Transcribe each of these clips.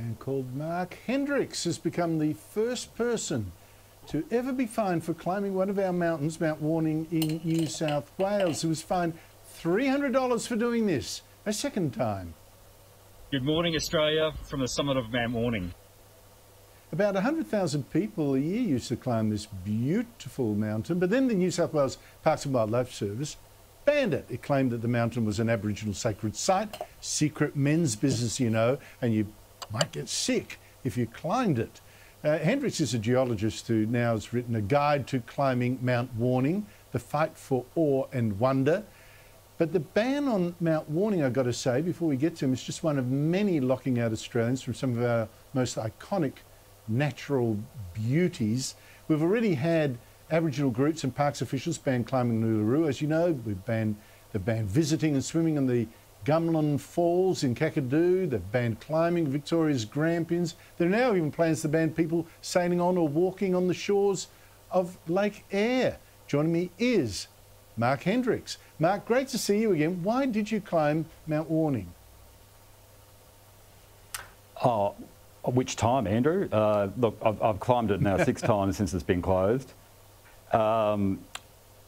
man called Marc Hendrickx has become the first person to ever be fined for climbing one of our mountains, Mount Warning in New South Wales. He was fined $300 for doing this, a second time. Good morning, Australia, from the summit of Mount Warning. About 100,000 people a year used to climb this beautiful mountain, but then the New South Wales Parks and Wildlife Service banned it. It claimed that the mountain was an Aboriginal sacred site, secret men's business, you know, and you might get sick if you climbed it. Hendrickx is a geologist who now has written a guide to climbing Mount Warning, The Fight for Awe and Wonder. But the ban on Mount Warning, I've got to say, before we get to him, is just one of many locking out Australians from some of our most iconic natural beauties. We've already had Aboriginal groups and parks officials ban climbing Uluru. As you know, they've banned visiting and swimming in the Gumlin Falls in Kakadu. They've banned climbing Victoria's Grampians. There are now even plans to ban people sailing on or walking on the shores of Lake Eyre. Joining me is Marc Hendrickx. Marc, great to see you again. Why did you climb Mount Warning? Oh, which time, Andrew? Look, I've climbed it now 6 times since it's been closed.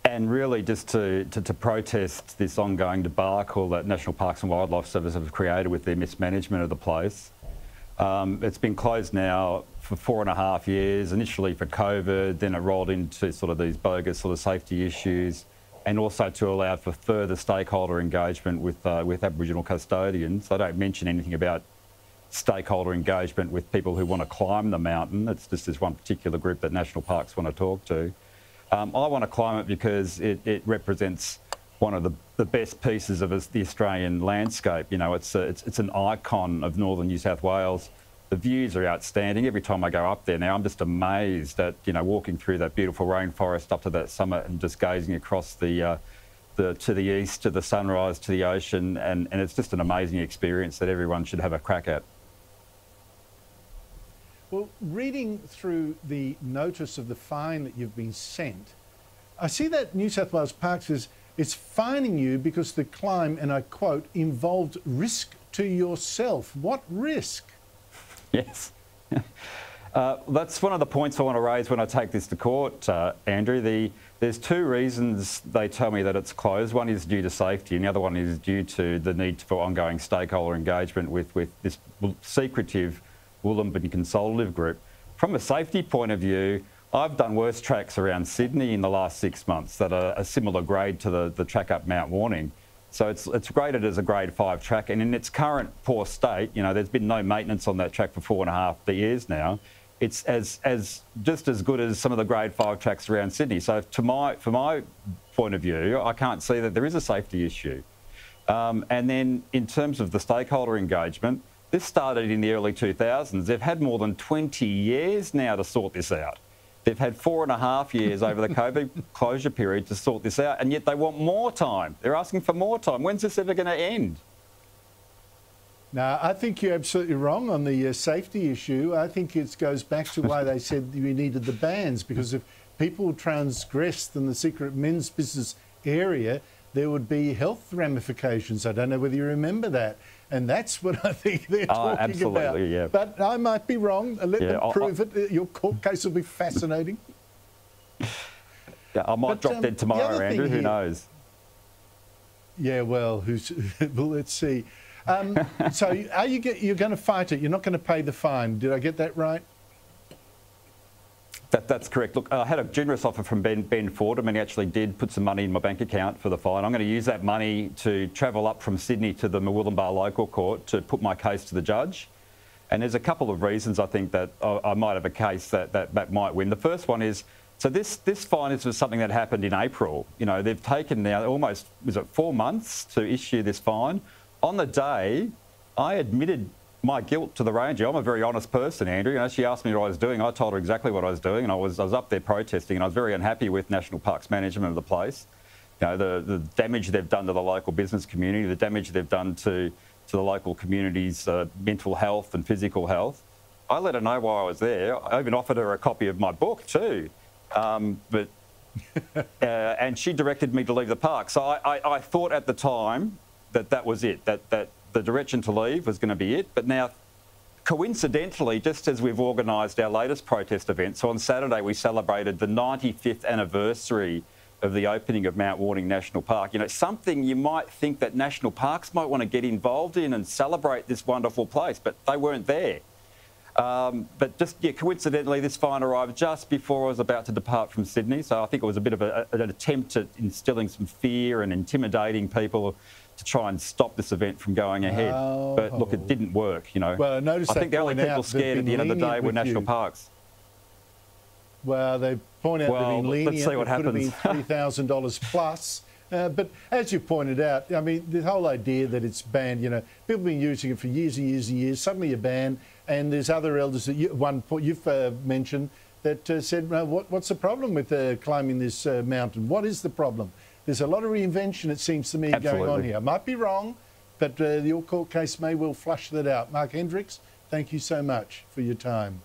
And really just to protest this ongoing debacle that National Parks and Wildlife Service have created with their mismanagement of the place. It's been closed now for 4.5 years, initially for COVID, then it rolled into sort of these bogus sort of safety issues, and also to allow for further stakeholder engagement with Aboriginal custodians. I don't mention anything about stakeholder engagement with people who want to climb the mountain. It's just this one particular group that National Parks want to talk to. I want to climb it because it represents one of the best pieces of the Australian landscape. You know, it's an icon of northern New South Wales. The views are outstanding. Every time I go up there now, I'm just amazed at, you know, walking through that beautiful rainforest up to that summit and just gazing across to the east, to the sunrise, to the ocean, and it's just an amazing experience that everyone should have a crack at. Well, reading through the notice of the fine that you've been sent, I see that New South Wales Parks is fining you because the climb, and I quote, involved risk to yourself. What risk? Yes. That's one of the points I want to raise when I take this to court, Andrew. There's 2 reasons they tell me that it's closed. One is due to safety and the other one is due to the need for ongoing stakeholder engagement with this secretive Wollumbi consultative group. From a safety point of view, I've done worse tracks around Sydney in the last 6 months that are a similar grade to the track up Mount Warning. So it's graded as a grade 5 track, and in its current poor state, you know, there's been no maintenance on that track for 4.5 years now. It's just as good as some of the grade 5 tracks around Sydney. So from my point of view, I can't see that there is a safety issue. And then in terms of the stakeholder engagement, this started in the early 2000s. They've had more than 20 years now to sort this out. They've had 4.5 years over the COVID closure period to sort this out, and yet they want more time. They're asking for more time. When's this ever going to end? No, I think you're absolutely wrong on the safety issue. I think it goes back to why they said we needed the bans, because if people transgressed in the secret men's business area, there would be health ramifications. I don't know whether you remember that. And that's what I think they're talking absolutely, about. Yeah. But I might be wrong. Let them prove it. Your court case will be fascinating. Yeah, I might drop dead tomorrow, Andrew. Who knows? Yeah, well, well, let's see. So you're going to fight it? You're not going to pay the fine? Did I get that right? That's correct. Look, I had a generous offer from Ben Fordham, and he actually did put some money in my bank account for the fine. I'm going to use that money to travel up from Sydney to the Murwillumbah Local Court to put my case to the judge. And there's a couple of reasons I think that I might have a case that might win. The first one is, so this fine is something that happened in April. You know, they've taken now almost, was it 4 months to issue this fine? On the day, I admitted my guilt to the ranger. I'm a very honest person, Andrew. You know, she asked me what I was doing. I told her exactly what I was doing, and I was up there protesting, and I was very unhappy with National Parks management of the place. You know, the damage they've done to the local business community, the damage they've done to the local community's mental health and physical health. I let her know why I was there. I even offered her a copy of my book too, and she directed me to leave the park. So I thought at the time that was it, that the direction to leave was going to be it. But now coincidentally, just as we've organised our latest protest event, so on Saturday we celebrated the 95th anniversary of the opening of Mount Warning National Park. You know, something you might think that national parks might want to get involved in and celebrate this wonderful place, but they weren't there. But just, yeah, coincidentally, this fine arrived just before I was about to depart from Sydney, so I think it was a bit of an attempt at instilling some fear and intimidating people to try and stop this event from going ahead. Oh. But look, it didn't work, you know. Well, I noticed I think the only people scared at the end of the day were national parks. Well, they point out they've been lenient. Let's see what happens. It could have been $3,000 plus. But as you pointed out, I mean, the whole idea that it's banned, you know, people have been using it for years and years and years. Suddenly a ban, and there's other elders that you've mentioned that said, well, what's the problem with climbing this mountain? What is the problem? There's a lot of reinvention, it seems to me, going on here. I might be wrong, but your court case may well flush that out. Marc Hendrickx, thank you so much for your time.